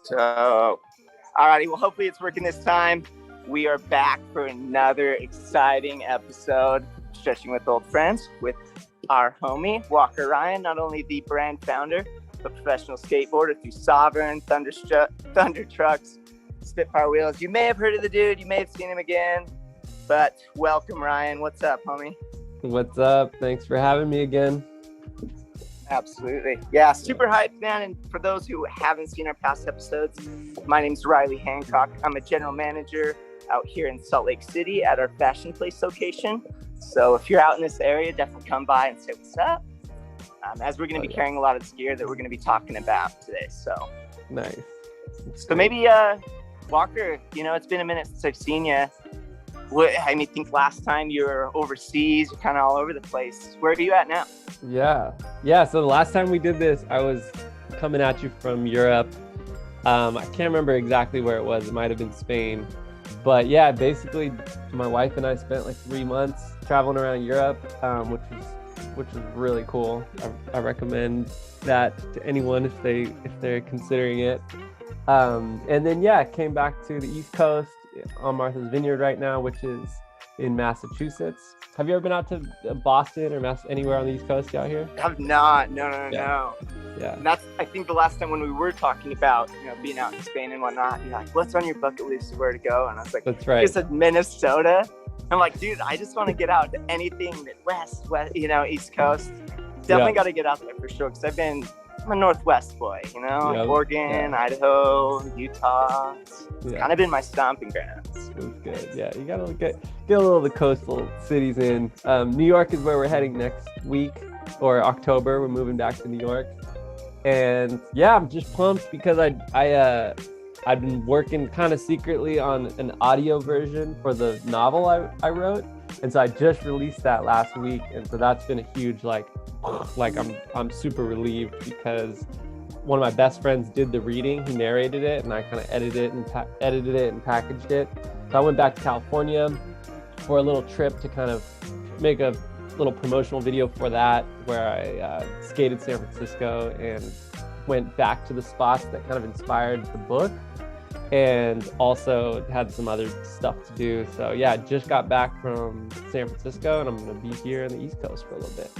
So, alrighty, well, hopefully it's working this time. We are back for another exciting episode, Stretching with Old Friends, with our homie, Walker Ryan, not only the brand founder, but professional skateboarder through Sovereign, Thunder Trucks, Spitfire Wheels. You may have heard of the dude, you may have seen him again, but welcome, Ryan. What's up, homie? What's up? Thanks for having me again. Absolutely. Yeah, super hyped, man. And for those who haven't seen our past episodes, my name's Riley Hancock. I'm a general manager out here in Salt Lake City at our Fashion Place location. So if you're out in this area, definitely come by and say what's up. As we're going to be carrying a lot of this gear that we're going to be talking about today. So nice. So maybe, Walker, it's been a minute since I've seen you. I think last time you were overseas, you're kind of all over the place. Where are you at now? Yeah. So the last time we did this, I was coming at you from Europe. I can't remember exactly where it was. It might have been Spain. But yeah, basically, my wife and I spent like 3 months traveling around Europe, which was really cool. I recommend that to anyone if they're considering it. And then came back to the East Coast on Martha's Vineyard right now, which is in Massachusetts. Have you ever been out to Boston or anywhere on the East Coast out here? I've not. No. Yeah. And that's, I think, the last time when we were talking about, being out in Spain and whatnot, you're like, what's on your bucket list of where to go? And I was like, that's right. You said Minnesota. I'm like, dude, I just want to get out to anything Midwest, East Coast. Definitely got to get out there for sure. Because I'm a Northwest boy, like Oregon, Idaho, Utah. It's kind of been my stomping grounds. That's good. Yeah, you gotta get a little of the coastal cities in. New York is where we're heading next week or October. We're moving back to New York, and I'm just pumped because I I'd been working kind of secretly on an audio version for the novel I wrote. And so I just released that last week. And so that's been a huge, like I'm super relieved because one of my best friends did the reading. He narrated it and I kind of edited it and packaged it. So I went back to California for a little trip to kind of make a little promotional video for that, where I skated San Francisco and went back to the spots that kind of inspired the book, and also had some other stuff to do. So yeah, I just got back from San Francisco and I'm going to be here on the East Coast for a little bit.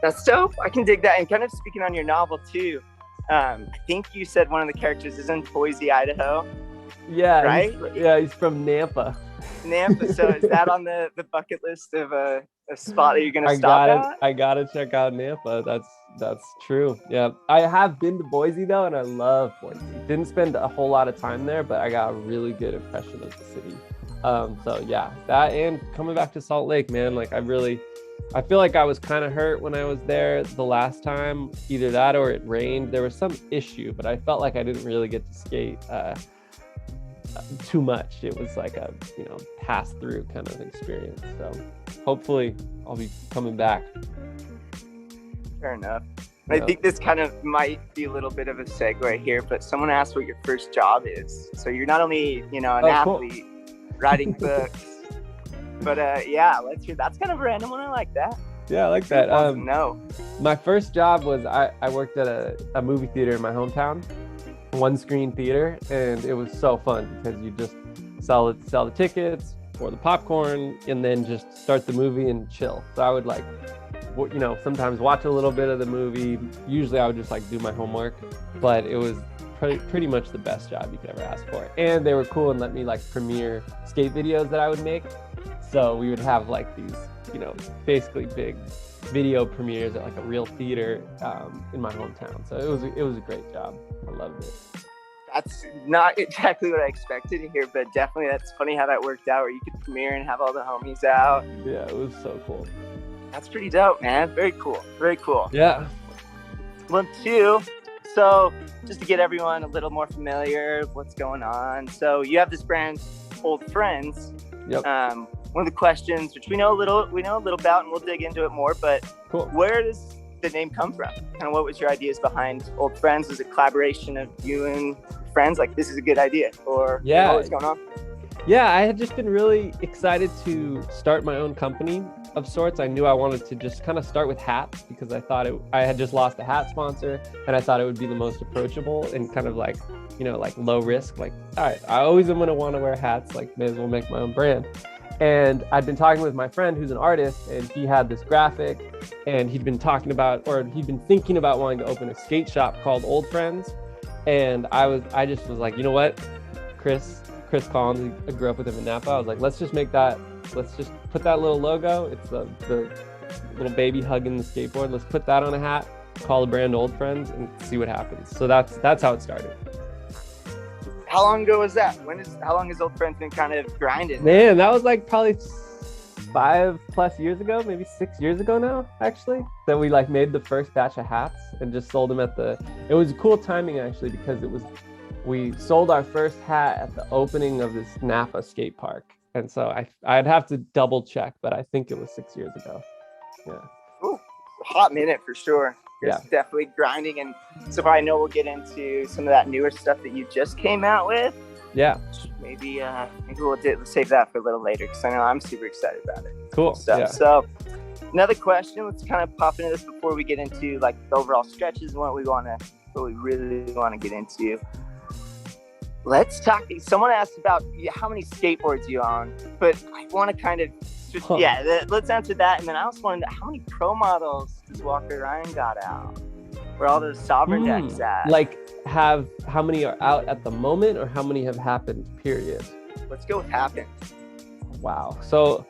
That's dope. I can dig that. And kind of speaking on your novel too, I think you said one of the characters is in Boise, Idaho. Yeah, right? He's from Nampa. Nampa. So is that on the bucket list of a spot that you're gonna stop at? I gotta check out Nampa. That's true. Yeah, I have been to Boise though, and I love Boise. Didn't spend a whole lot of time there, but I got a really good impression of the city. So yeah, that and coming back to Salt Lake, man. Like I feel like I was kind of hurt when I was there the last time. Either that or it rained. There was some issue, but I felt like I didn't really get to skate too much. It was like a pass through kind of experience. So hopefully I'll be coming back. Fair enough. I think this kind of might be a little bit of a segue here, but someone asked what your first job is. So you're not only an athlete, cool, writing books, but let's hear. That's kind of a random one. I like that. Yeah, I like that. No, my first job was I worked at a movie theater in my hometown, one screen theater, and it was so fun because you just sell the tickets or the popcorn and then just start the movie and chill. So I would sometimes watch a little bit of the movie. Usually I would just do my homework, but it was pretty much the best job you could ever ask for. And they were cool and let me premiere skate videos that I would make. So we would have these, basically big video premieres at a real theater in my hometown. So it was a great job. I loved it. That's not exactly what I expected to hear, but definitely that's funny how that worked out, where you could premiere and have all the homies out. Yeah, it was so cool. That's pretty dope, man. Very cool. Very cool. Yeah. Well, too, so just to get everyone a little more familiar with what's going on. So you have this brand, Old Friends. Yep. One of the questions, which we know a little about, and we'll dig into it more, but cool. Where does the name come from? Kind of what was your ideas behind Old Friends? Was it a collaboration of you and friends? This is a good idea, or what was going on? Yeah, I had just been really excited to start my own company of sorts. I knew I wanted to just kind of start with hats because I thought I had just lost a hat sponsor, and I thought it would be the most approachable and kind of low risk. All right, I always am going to want to wear hats, may as well make my own brand. And I'd been talking with my friend who's an artist, and he had this graphic, and he'd been thinking about wanting to open a skate shop called Old Friends. And I just was like, you know what, Chris Collins, I grew up with him in Napa. I was like, let's just put that little logo. It's the little baby hugging the skateboard. Let's put that on a hat, call the brand Old Friends, and see what happens. So that's how it started. How long ago was that? How long has Old Friends been kind of grinding? Man, that was probably 5+ years ago, maybe 6 years ago now, actually, that we made the first batch of hats and just sold them it was cool timing actually, because we sold our first hat at the opening of this Napa skate park. And so I'd have to double check, but I think it was 6 years ago. Yeah. Ooh, hot minute for sure. You're Yeah. definitely grinding. And so far, I know we'll get into some of that newer stuff that you just came out with. Yeah. Maybe we'll save that for a little later, because I know I'm super excited about it. Cool. Stuff. Yeah. So another question, let's kind of pop into this before we get into the overall stretches and what we really want to get into. Let's talk. Someone asked about how many skateboards you own, but I want to kind of let's answer that. And then I also wanted to, how many pro models does Walker Ryan got out? Where all those sovereign decks at? How many are out at the moment, or how many have happened, period? Let's go with happened. Wow. So,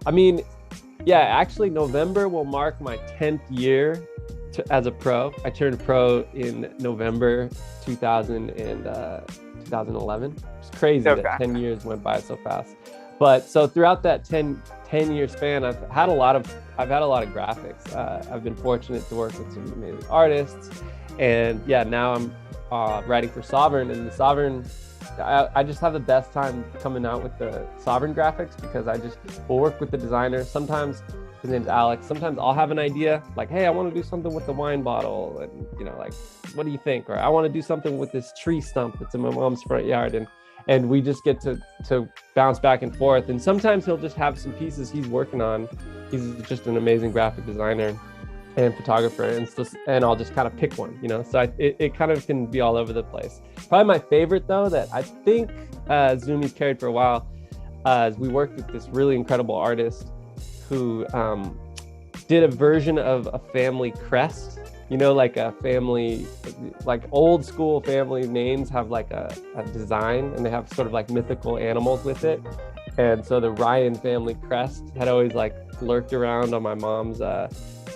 actually November will mark my 10th year as a pro. I turned pro in November 2011. It's crazy that 10 years went by so fast. But so throughout that 10-year span, I've had a lot of graphics. I've been fortunate to work with some amazing artists, and yeah, now I'm writing for Sovereign, and the Sovereign, I just have the best time coming out with the Sovereign graphics, because I just will work with the designer. Sometimes his name's Alex. Sometimes I'll have an idea like, hey, I want to do something with the wine bottle, and like, what do you think? Or I want to do something with this tree stump that's in my mom's front yard, and we just get to bounce back and forth. And sometimes he'll just have some pieces he's working on. He's just an amazing graphic designer and photographer, and I'll just kind of pick one, So it kind of can be all over the place. Probably my favorite, though, that I think Zoomies carried for a while, is we worked with this really incredible artist who did a version of a family crest. Like a family, like old school family names have like a design, and they have sort of like mythical animals with it. And so the Ryan family crest had always like lurked around on my mom's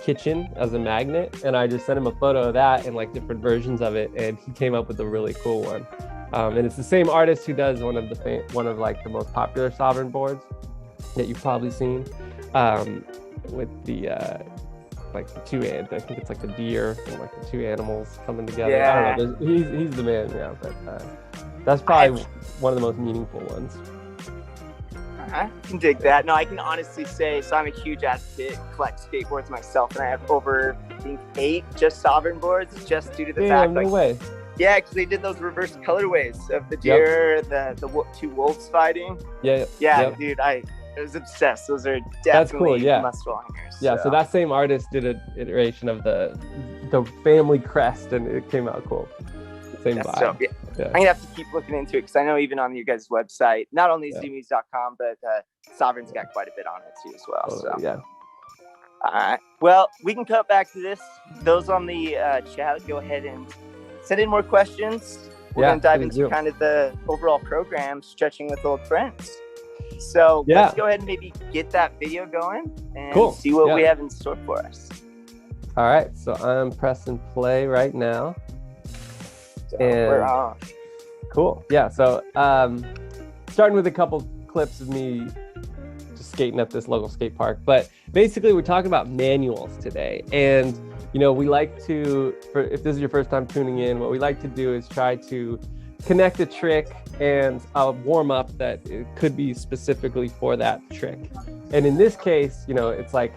kitchen as a magnet. And I just sent him a photo of that and like different versions of it. And he came up with a really cool one. And it's the same artist who does one of like the most popular Sovereign boards that you've probably seen, with the, like the two, I think it's like the deer and like the two animals coming together. Yeah. I don't know. He's the man, yeah. But that's probably one of the most meaningful ones. I can dig that. No, I can honestly say, so I'm a huge advocate, collect skateboards myself, and I have over, I think, 8 just Sovereign boards, just due to the fact, no way. Yeah, because they did those reverse colorways of the deer, the 2 wolves fighting. Yeah, dude, I was obsessed. Those are definitely must-have hangers. Yeah, so that same artist did an iteration of the family crest, and it came out cool. Same vibe. So, yeah. I'm gonna have to keep looking into it, because I know even on your guys' website, not only zoomies.com, but Sovereign's got quite a bit on it too as well. So yeah. All right. Well, we can cut back to this. Those on the chat, go ahead and send in more questions. We're gonna dive into kind of the overall program, Stretching with Old Friends. So let's go ahead and maybe get that video going and see what we have in store for us. All right, so I'm pressing play right now. So we're on. Cool. Yeah, so starting with a couple clips of me just skating at this local skate park. But basically, we're talking about manuals today. And, we like to, if this is your first time tuning in, what we like to do is try to connect a trick and a warm up that it could be specifically for that trick. And in this case, it's like,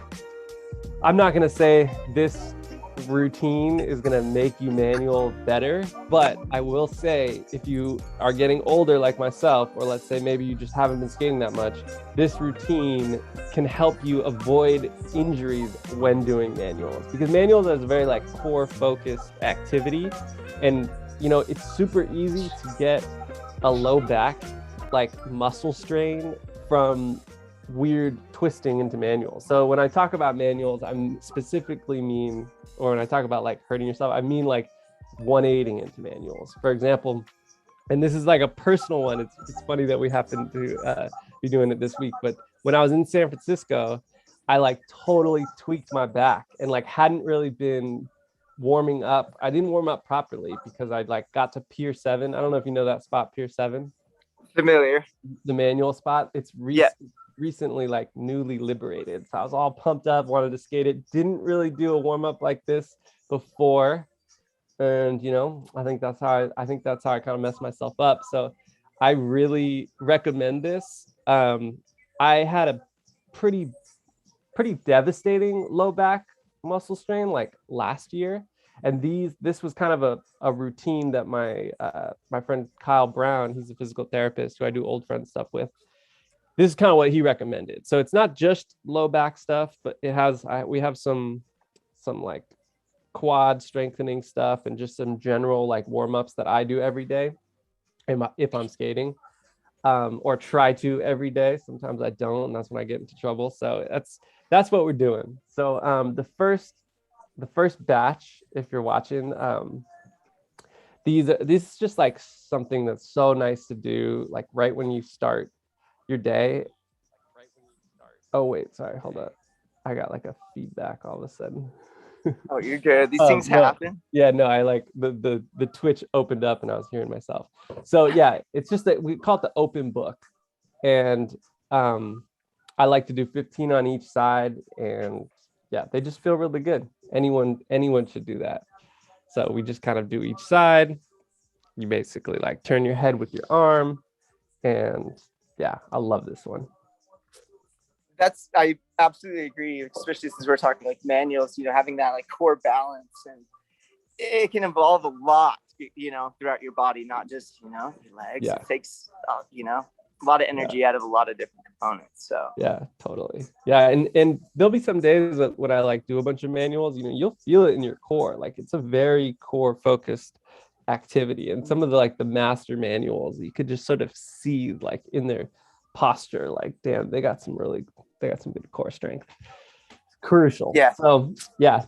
I'm not going to say this routine is going to make you manual better, but I will say, if you are getting older like myself, or let's say maybe you just haven't been skating that much, this routine can help you avoid injuries when doing manuals, because manuals is a very like core focused activity, and it's super easy to get a low back like muscle strain from weird twisting into manuals. So when I talk about manuals, I'm specifically or when I talk about like hurting yourself, I mean like 180ing into manuals. For example, and this is like a personal one. It's funny that we happen to be doing it this week, but when I was in San Francisco, I like totally tweaked my back and like hadn't really been warming up. I didn't warm up properly because I like got to Pier 7. I don't know if you know that spot, Pier 7. Familiar. The manual spot. It's recently like newly liberated. So I was all pumped up, wanted to skate it. Didn't really do a warm up like this before. And I think that's how I kind of messed myself up. So I really recommend this. I had a pretty devastating low back muscle strain like last year, and this was kind of a routine that my friend Kyle Brown, he's a physical therapist who I do old friend stuff with, this is kind of what he recommended. So it's not just low back stuff, but we have some like quad strengthening stuff and just some general like warm-ups that I do every day if I'm skating, or try to every day. Sometimes I don't, and that's when I get into trouble. So that's what we're doing. So the first batch, if you're watching, this is just like something that's so nice to do, like right when you start your day. Oh wait, sorry, hold up. I got like a feedback all of a sudden. Oh, you're good. These things happen. Yeah, no, I like the Twitch opened up and I was hearing myself. So yeah, it's just that we call it the open book. And I like to do 15 on each side, and yeah, they just feel really good. Anyone should do that. So we just kind of do each side. You basically like turn your head with your arm, and yeah, I love this one. I absolutely agree, especially since we're talking like manuals, having that like core balance, and it can involve a lot, throughout your body, not just, your legs. Yeah. It takes, a lot of energy out of a lot of different components. So yeah, totally. Yeah, and there'll be some days that when I like do a bunch of manuals, you'll feel it in your core. Like it's a very core focused activity. And some of the master manuals, you could just sort of see like in their posture, like, damn, they got some good core strength. Crucial. Yeah. So yeah,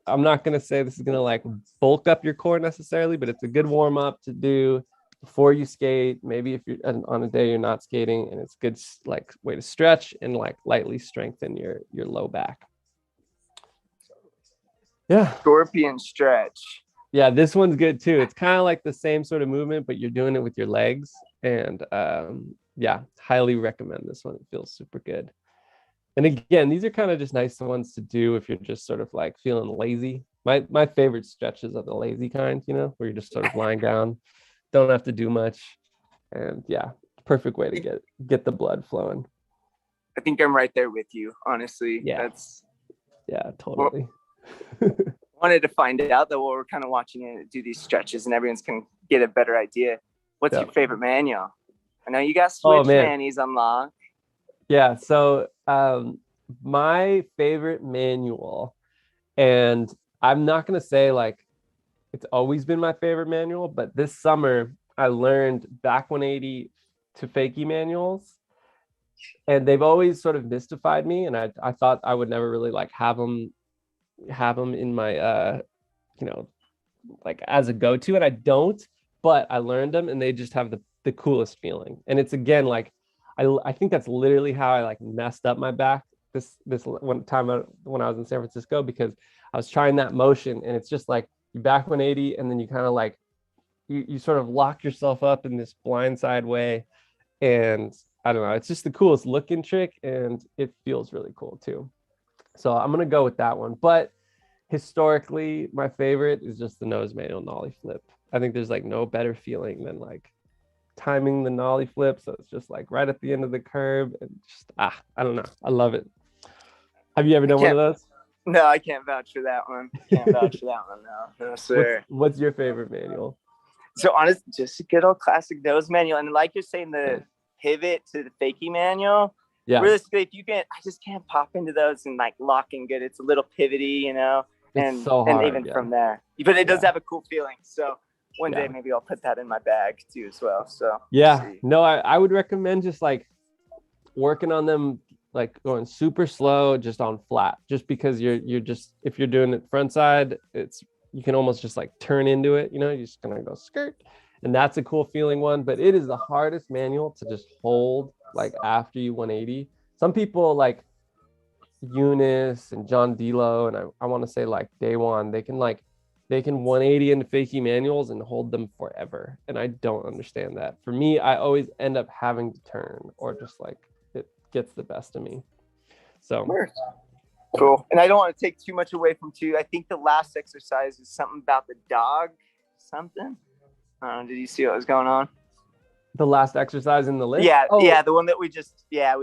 I'm not gonna say this is gonna like bulk up your core necessarily, but it's a good warm-up to do before you skate. Maybe if you're on a day you're not skating, and it's good like way to stretch and like lightly strengthen your low back. Yeah. Scorpion stretch. Yeah, this one's good too. It's kind of like the same sort of movement, but you're doing it with your legs. And yeah, highly recommend this one. It feels super good. And again, these are kind of just nice ones to do if you're just sort of like feeling lazy. My favorite stretches are the lazy kind, where you're just sort of lying down, don't have to do much. And yeah, perfect way to get the blood flowing. I think I'm right there with you, honestly. Yeah. Yeah, totally. Wanted to find out that while we're kind of watching it do these stretches and everyone's can get a better idea. What's your favorite manual? I know you got switch manis unlocked. Yeah, so my favorite manual, and I'm not gonna say like it's always been my favorite manual, but this summer I learned back 180 to fakie manuals, and they've always sort of mystified me, and I thought I would never really like have them in my like as a go-to, and I don't, but I learned them and they just have the coolest feeling. And it's again like I think that's literally how I like messed up my back this one time when I was in San Francisco, because I was trying that motion, and it's just like you back 180 and then you kind of like you sort of lock yourself up in this blindside way, and I don't know, it's just the coolest looking trick, and it feels really cool too. So I'm gonna go with that one. But historically, my favorite is just the nose manual nollie flip. I think there's like no better feeling than like timing the nollie flip, so it's just like right at the end of the curve, and just I don't know, I love it. Have you ever done one of those? No, I can't vouch for that one. No sir. What's your favorite manual? So honestly, just a good old classic nose manual. And like you're saying, the pivot to the fakie manual, realistically, if you can, I just can't pop into those and like locking good. It's a little pivoty, it's so hard, and even from there, but it does have a cool feeling. So one day maybe I'll put that in my bag too as well. So no, I would recommend just like working on them, like going super slow, just on flat, just because you're just, if you're doing it front side, you can almost just like turn into it, you're just gonna go skirt, and that's a cool feeling one. But it is the hardest manual to just hold like after you 180. Some people like Eunice and John Delo, and I want to say like Day One, they can 180 into fakie manuals and hold them forever, and I don't understand that. For me, I always end up having to turn, or just like it gets the best of me. So cool. And I don't want to take too much away from I think the last exercise is something about the dog something. Did you see what was going on? The last exercise in the list? Yeah, the one that we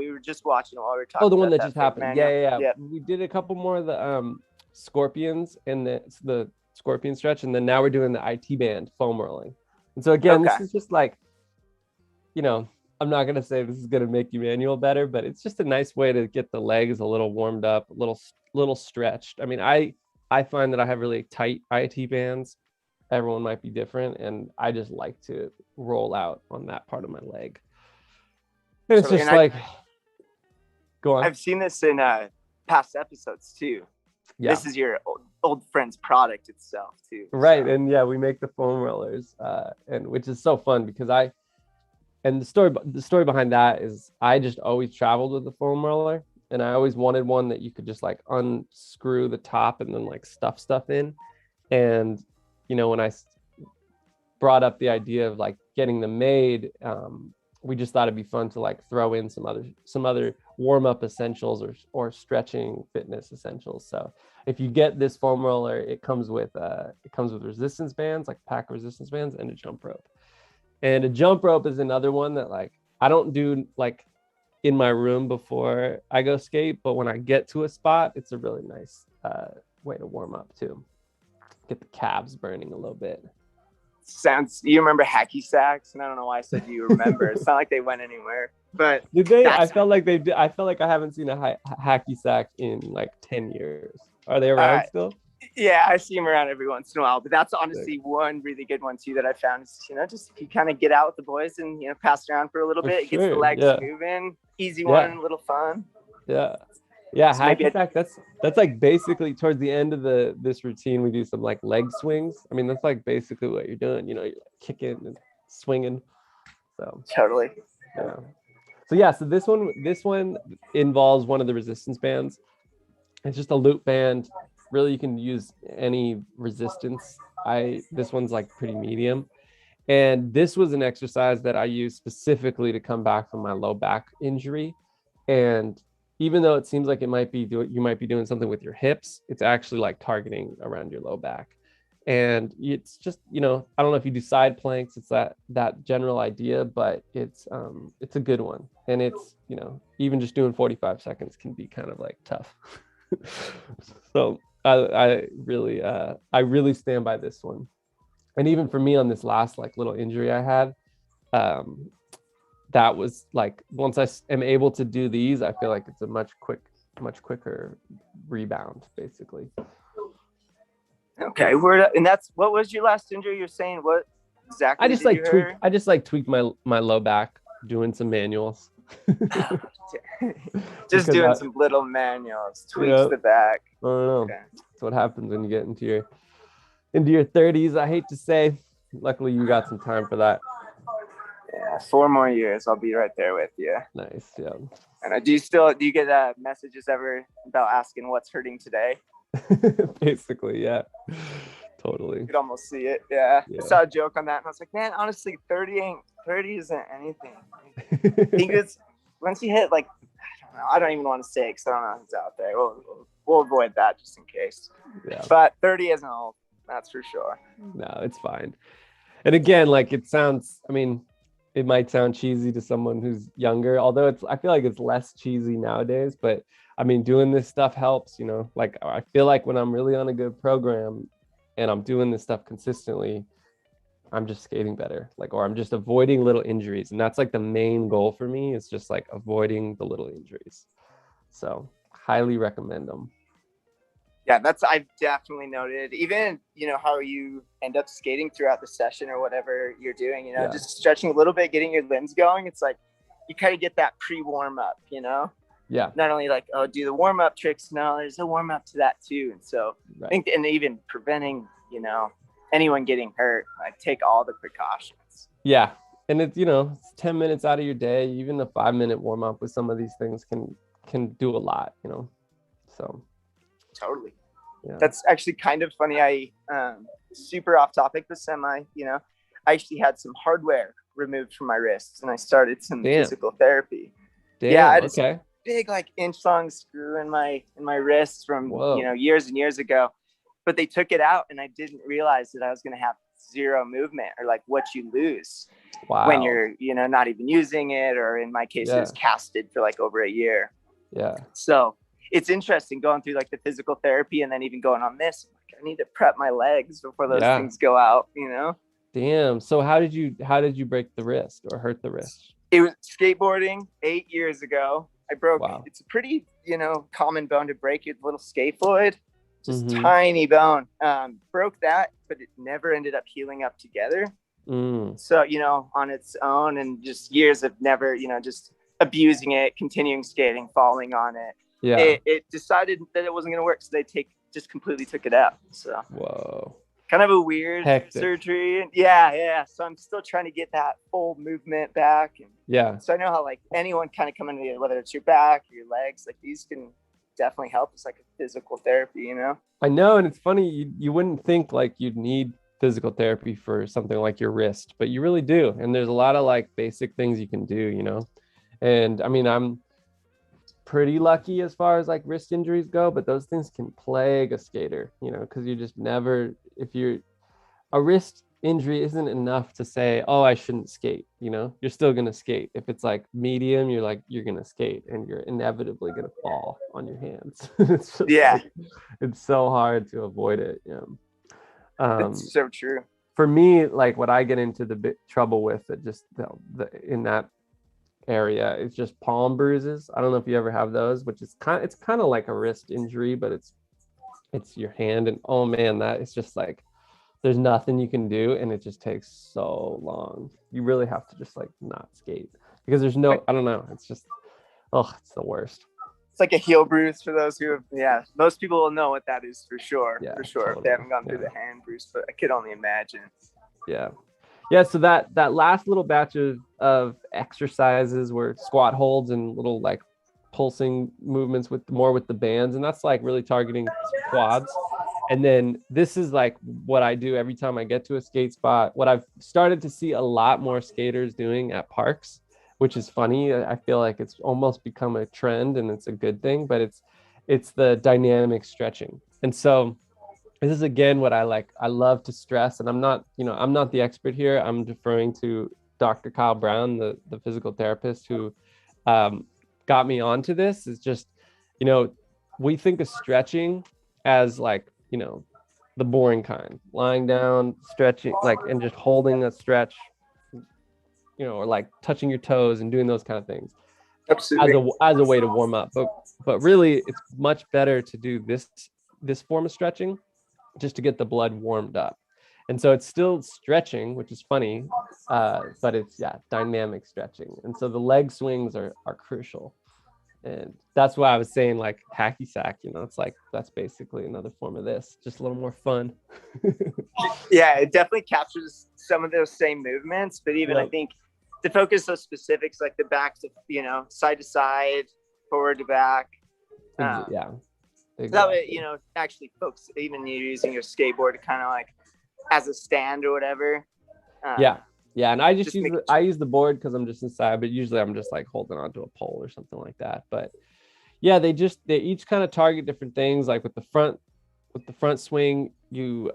were just watching while we were talking. Oh, the one that just happened. Yeah. We did a couple more of the scorpions and the scorpion stretch, and then now we're doing the IT band foam rolling. And so again, this is just like, I'm not gonna say this is gonna make you manual better, but it's just a nice way to get the legs a little warmed up, a little stretched. I mean, I find that I have really tight IT bands. Everyone might be different, and I just like to roll out on that part of my leg. And it's just like, go on. I've seen this in past episodes too. Yeah. This is your old friend's product itself too. Right, so. And we make the foam rollers, and which is so fun because the story behind that is I just always traveled with the foam roller, and I always wanted one that you could just like unscrew the top and then like stuff stuff in. And when I brought up the idea of like getting them made, we just thought it'd be fun to like throw in some other warm-up essentials or stretching fitness essentials. So if you get this foam roller, it comes with resistance bands, like pack resistance bands, and a jump rope. And a jump rope is another one that like I don't do like in my room before I go skate, but when I get to a spot, it's a really nice way to warm up too. Get the calves burning a little bit. You remember hacky sacks? And I don't know why I said you remember. It's not like they went anywhere. But did they? I felt like they did. I felt like I haven't seen a hacky sack in like 10 years. Are they around still? Yeah, I see them around every once in a while. But that's honestly one really good one too that I found is, just if you kind of get out with the boys and, pass around for a little bit, it gets the legs moving. Easy one, a little fun. Yeah. Yeah, so hacky sack, that's like basically towards the end of this routine, we do some like leg swings. I mean, that's like basically what you're doing, you're like kicking and swinging. So totally. Yeah. So this one involves one of the resistance bands. It's just a loop band. Really, you can use any resistance. This one's like pretty medium. And this was an exercise that I used specifically to come back from my low back injury. And even though it seems like you might be doing something with your hips, it's actually like targeting around your low back. And it's just, I don't know if you do side planks, it's that general idea, but it's a good one. And it's, even just doing 45 seconds can be kind of like tough. So I really stand by this one. And even for me on this last like little injury I had, that was like, once I am able to do these, I feel like it's a much quicker rebound, basically. Okay, and that's what was your last injury? You're saying what exactly? I just tweaked my low back doing some manuals. Just doing some little manuals, tweaks the back. I don't know. Okay. That's what happens when you get into your 30s. I hate to say. Luckily, you got some time for that. Yeah, 4 more years. I'll be right there with you. Nice. Yeah. And do you get messages ever about asking what's hurting today? Basically, yeah. Totally. You could almost see it. Yeah. I saw a joke on that, and I was like, man, honestly, 30 isn't anything. I think it's once you hit like, I don't know. I don't even want to say because I don't know who's out there. We'll avoid that just in case. Yeah. But 30 isn't old. That's for sure. No, it's fine. And again, like it might sound cheesy to someone who's younger, although I feel like it's less cheesy nowadays, but I mean, doing this stuff helps, like I feel like when I'm really on a good program and I'm doing this stuff consistently, I'm just skating better, or I'm just avoiding little injuries. And that's like the main goal for me, is just like avoiding the little injuries. So highly recommend them. Yeah, I've definitely noted, even, how you end up skating throughout the session or whatever you're doing, just stretching a little bit, getting your limbs going. It's like, you kind of get that pre-warm up, Yeah. Not only like, do the warm up tricks. No, there's a warm up to that too. And so I think, and even preventing, anyone getting hurt, like take all the precautions. Yeah. And it's, it's 10 minutes out of your day. Even a 5-minute warm up with some of these things can do a lot, so. Totally. Yeah. That's actually kind of funny. I super off topic, but semi, I actually had some hardware removed from my wrists and I started some physical therapy. Damn, I had a big like inch long screw in my wrist from years and years ago, but they took it out and I didn't realize that I was going to have zero movement, or like what you lose when you're not even using it, or in my case it was casted for like over a year. So it's interesting going through like the physical therapy and then even going on this. Like, I need to prep my legs before those things go out, Damn. So how did you break the wrist or hurt the wrist? It was skateboarding 8 years ago. I broke, it's a pretty, common bone to break, your little scaphoid, just tiny bone. Broke that, but it never ended up healing up together. So, on its own, and just years of never, just abusing it, continuing skating, falling on it. It decided that it wasn't going to work, so they just completely took it out. So kind of a weird surgery. So I'm still trying to get that full movement back. And so I know how like anyone kind of coming to, whether it's your back or your legs, like these can definitely help. It's like a physical therapy, I know, and it's funny, you wouldn't think like you'd need physical therapy for something like your wrist, but you really do. And there's a lot of like basic things you can do, you know. And I mean, I'm pretty lucky as far as like wrist injuries go, but those things can plague a skater, you know, because you just never, if you're, a wrist injury isn't enough to say, oh, I shouldn't skate, you know. You're still going to skate. If it's like medium, you're going to skate, and you're inevitably going to fall on your hands. It's just Yeah, like, it's so hard to avoid it. Yeah. that's so true. For me, like what I get into the bit trouble with it, just in that area, it's just palm bruises. I don't know if you ever have those, which is it's kind of like a wrist injury, but it's your hand, and oh man, that it's just like there's nothing you can do, and it just takes so long. You really have to just like not skate because there's no, I don't know, it's just, oh, it's the worst. It's like a heel bruise for those who have, most people will know what that is for sure. Yeah, for sure. totally. If they haven't gone through the hand bruise, but I could only imagine. Yeah, so that last little batch of exercises were squat holds and little like pulsing movements with the bands, and that's like really targeting quads. And then this is like what I do every time I get to a skate spot, what I've started to see a lot more skaters doing at parks, which is funny. I feel like it's almost become a trend, and it's a good thing, but it's the dynamic stretching. And so this is again what I love to stress, and I'm not the expert here. I'm deferring to Dr. Kyle Brown, the physical therapist who got me onto this. Is just, we think of stretching as like, the boring kind, lying down, stretching, like, and just holding a stretch, or like touching your toes and doing those kind of things. Absolutely. As a way to warm up. But really it's much better to do this form of stretching just to get the blood warmed up. And so it's still stretching, which is funny, but it's dynamic stretching. And so the leg swings are crucial. And that's why I was saying like hacky sack, it's like, that's basically another form of this, just a little more fun. Yeah, it definitely captures some of those same movements, but even I think to focus on specifics like the back to, side to side, forward to back. Yeah. Exactly. That way, actually focus, even you're using your skateboard to kind of like as a stand or whatever. Yeah, and I I use the board because I'm just inside, but usually I'm just like holding onto a pole or something like that. But yeah, they each kind of target different things. Like with the front swing, you're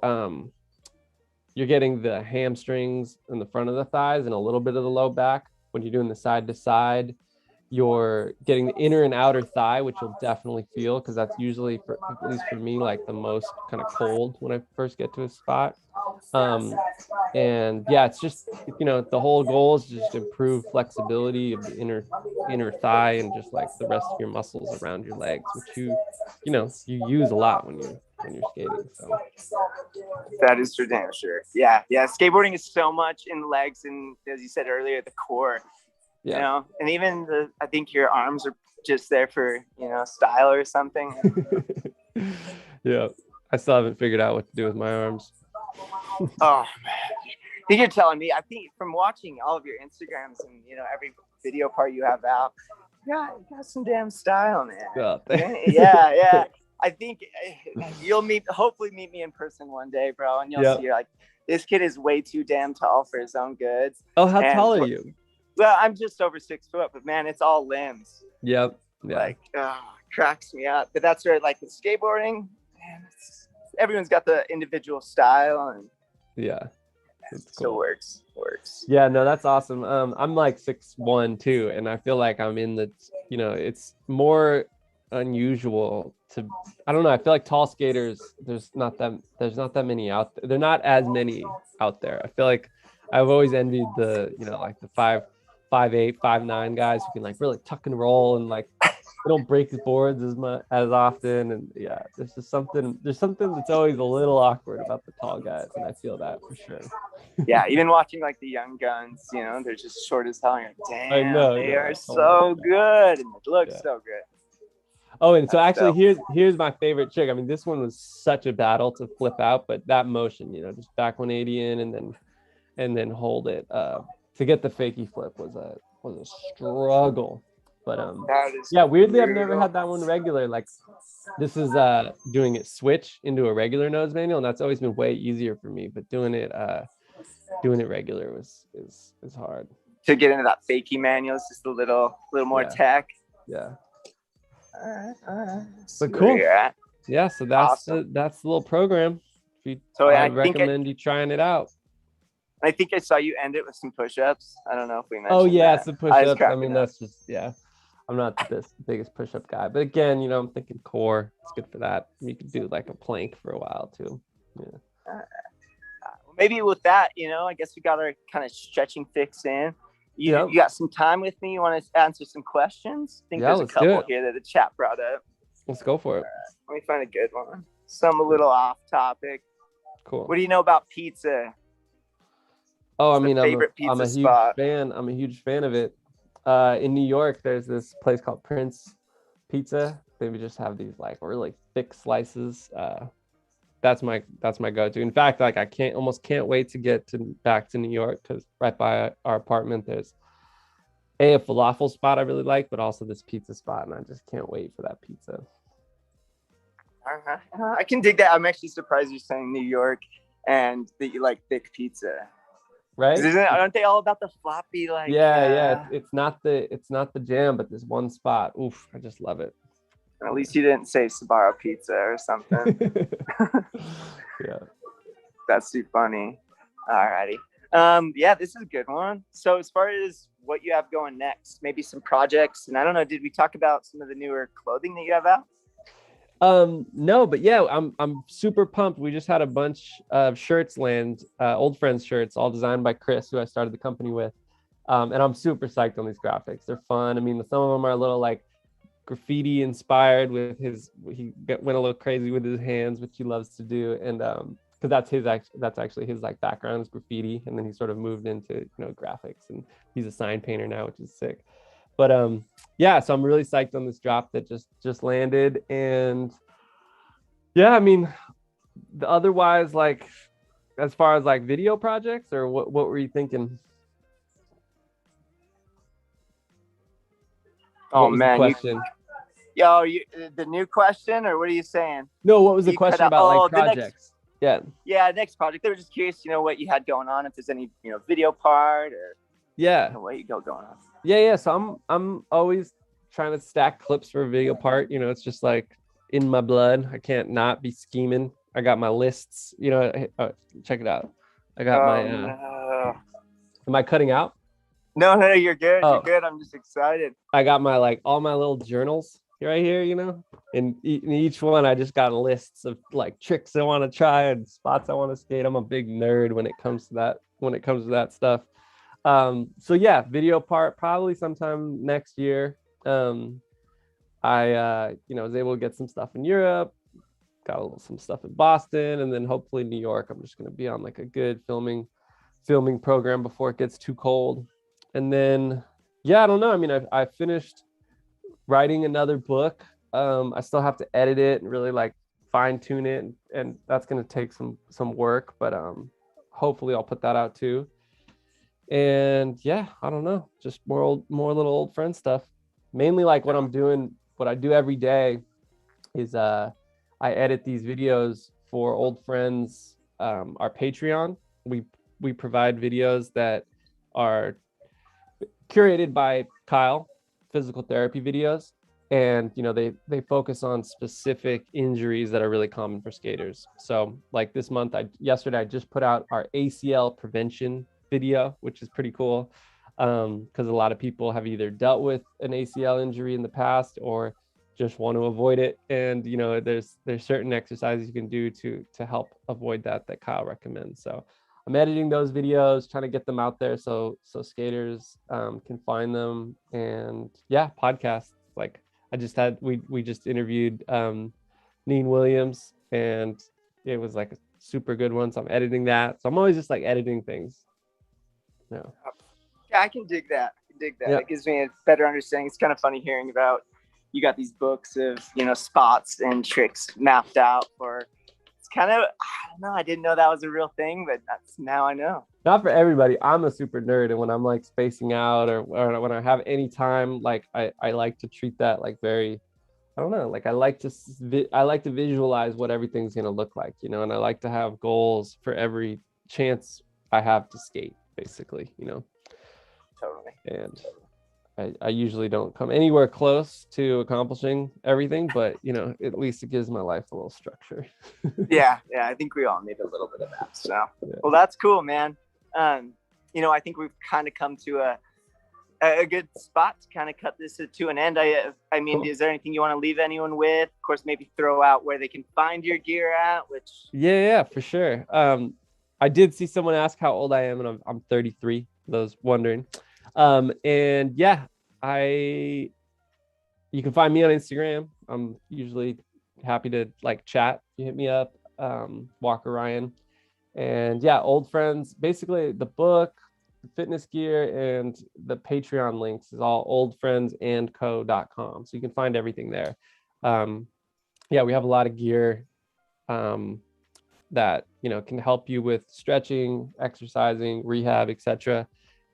getting the hamstrings in the front of the thighs and a little bit of the low back. When you're doing the side to side, you're getting the inner and outer thigh, which you'll definitely feel because that's usually, at least for me, like the most kind of cold when I first get to a spot. And yeah, it's just, the whole goal is just improve flexibility of the inner thigh and just like the rest of your muscles around your legs, which you use a lot when you're skating. So that is for damn sure. Yeah. Skateboarding is so much in the legs and, as you said earlier, the core. And even I think your arms are just there for, style or something. Yeah. I still haven't figured out what to do with my arms. Oh, man. I think you're telling me. I think from watching all of your Instagrams and, every video part you have out, you got some damn style, man. Oh, yeah. I think you'll hopefully meet me in person one day, bro. And you'll see, like, this kid is way too damn tall for his own goods. Oh, how tall are you? Well, I'm just over 6 foot, but man, it's all limbs. Yep. Yeah. Like, cracks me up. But that's where, like, the skateboarding, man, everyone's got the individual style, and it's cool. So works. Yeah, no, that's awesome. I'm like 6'1" too, and I feel like I'm in the, it's more unusual to, I don't know. I feel like tall skaters, there's not that many out there. They're not as many out there. I feel like I've always envied the, like the 5'8", 5'9" guys who can like really tuck and roll and like they don't break the boards as often. And there's something that's always a little awkward about the tall guys, and I feel that for sure. Yeah, even watching like the young guns, they're just short as hell. You're like, damn, I know, they are so good, and it looks so good. Oh, and so actually, here's my favorite trick. I mean, this one was such a battle to flip out, but that motion, just back 180 in and then hold it to get the fakie flip was a struggle. But That is yeah, weirdly, I've never brutal. had that one regular. Like this is doing it switch into a regular nose manual, and that's always been way easier for me. But doing it regular is hard. To get into that fakie manual is just a little more tech. Yeah. All right. But cool. Yeah, so that's awesome. that's the little program. I recommend you trying it out. I think I saw you end it with some push-ups. I don't know if we mentioned. Oh yeah, that. some push-ups. I mean, that's just I'm not the biggest push-up guy, but again, I'm thinking core. It's good for that. You could do like a plank for a while too. Yeah. Maybe with that, I guess we got our kind of stretching fix in. You got some time with me? You want to answer some questions? I think there's a couple here that the chat brought up. Let's go for it. Let me find a good one. Some a little off topic. Cool. What do you know about pizza? Oh, I mean, I'm a huge spot. fan. I'm a huge fan of it. In New York, there's this place called Prince Pizza. They would just have these like really thick slices. That's my go-to. In fact, like I almost can't wait to get back to New York, because right by our apartment there's a falafel spot I really like, but also this pizza spot, and I just can't wait for that pizza. I can dig that. I'm actually surprised you're saying New York and that you like thick pizza. Right? Aren't they all about the floppy? Like it's not the jam, but this one spot. Oof, I just love it. At least you didn't say Sbarro pizza or something. Yeah, that's too funny. Alrighty. This is a good one. So as far as what you have going next, maybe some projects, and I don't know, did we talk about some of the newer clothing that you have out? No, but yeah, I'm super pumped. We just had a bunch of shirts land, old friends shirts, all designed by Chris, who I started the company with. And I'm super psyched on these graphics. They're fun. I mean, some of them are a little like graffiti inspired with he went a little crazy with his hands, which he loves to do. And because that's actually his like background is graffiti. And then he sort of moved into, graphics, and he's a sign painter now, which is sick. But so I'm really psyched on this drop that just landed. And yeah, I mean, otherwise, like as far as like video projects, or what were you thinking? Oh man, the new question, or what are you saying? No, what was the question about like projects? Next project. They were just curious, what you had going on, if there's any, video part or what you got going on. Yeah. So I'm always trying to stack clips for a video part. It's just like in my blood. I can't not be scheming. I got my lists. Check it out. I got my. Am I cutting out? No, you're good. You're good. I'm just excited. I got my all my little journals right here. In each one, I just got lists of like tricks I want to try and spots I want to skate. I'm a big nerd when it comes to that. Stuff. So yeah, video part probably sometime next year. I was able to get some stuff in Europe, got some stuff in Boston, and then hopefully New York. I'm just going to be on like a good filming program before it gets too cold. And then I don't know. I mean, I finished writing another book. I still have to edit it and really like fine tune it, and that's going to take some work, but hopefully I'll put that out too. And I don't know, just more little old friend stuff. Mainly like what I do every day is I edit these videos for old friends, our Patreon. We provide videos that are curated by Kyle, physical therapy videos, and they focus on specific injuries that are really common for skaters. So like this month, yesterday I just put out our ACL Prevention video, which is pretty cool, because a lot of people have either dealt with an ACL injury in the past or just want to avoid it. And there's certain exercises you can do to help avoid that Kyle recommends. So I'm editing those videos, trying to get them out there so skaters can find them. And podcasts, like we just interviewed Neen Williams, and it was like a super good one. So I'm editing that. So I'm always just like editing things. Yeah, I can dig that. Yeah. It gives me a better understanding. It's kind of funny hearing about you got these books of spots and tricks mapped out for. It's kind of, I don't know. I didn't know that was a real thing, but now I know. not for everybody. I'm a super nerd, and when I'm like spacing out or when I have any time, like I like to treat that like very, I don't know, like I like to visualize what everything's gonna look like, you know, and I like to have goals for every chance I have to skate, basically, you know. Totally. And I usually don't come anywhere close to accomplishing everything, but you know, at least it gives my life a little structure. Yeah, I think we all need a little bit of that. So, Yeah. well, that's cool, man. You know, I think we've kind of come to a good spot to kind of cut this to an end. I mean, Cool. is there anything you want to leave anyone with? Of course, maybe throw out where they can find your gear at, which Yeah, for sure. I did see someone ask how old I am, and I'm 33. Those wondering. And yeah, I you can find me on Instagram. I'm usually happy to like chat. You hit me up, Walker Ryan. And yeah, old friends. Basically, the book, the fitness gear, and the Patreon links is all oldfriendsandco.com. So you can find everything there. Yeah, we have a lot of gear that you know can help you with stretching, exercising, rehab, etc.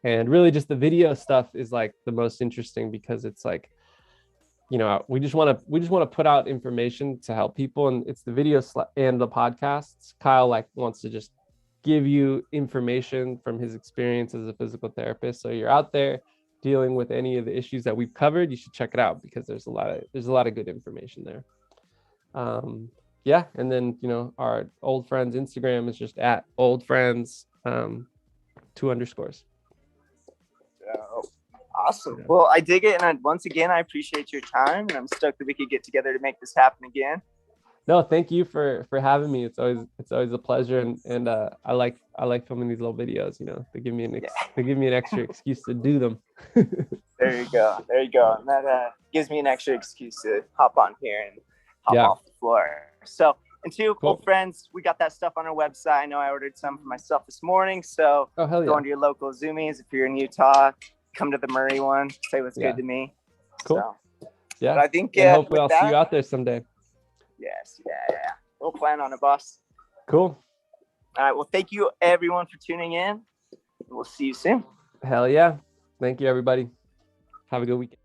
And really, just the video stuff is like the most interesting because it's like, you know, we just want to put out information to help people, and it's the video and the podcasts. Kyle like wants to just give you information from his experience as a physical therapist. So you're out there dealing with any of the issues that we've covered, you should check it out because there's a lot of good information there. Yeah, and then you know our old friends Instagram is just at old friends 2 underscores. awesome. Yeah. Well, I dig it, and once again, I appreciate your time, and I'm stoked that we could get together to make this happen again. No, thank you for having me. It's always a pleasure, and I like filming these little videos. You know, they give me an extra excuse to do them. There you go, and that gives me an extra excuse to hop on here and hop off the floor. So, and two old friends, we got that stuff on our website. I know I ordered some for myself this morning. So go on to your local Zoomies. If you're in Utah, come to the Murray one. Say what's good to me. Cool. So, yeah. But I think hopefully I'll see you out there someday. Yes. Yeah. We'll plan on it, boss. Cool. All right. Well, thank you everyone for tuning in. We'll see you soon. Hell yeah. Thank you, everybody. Have a good weekend.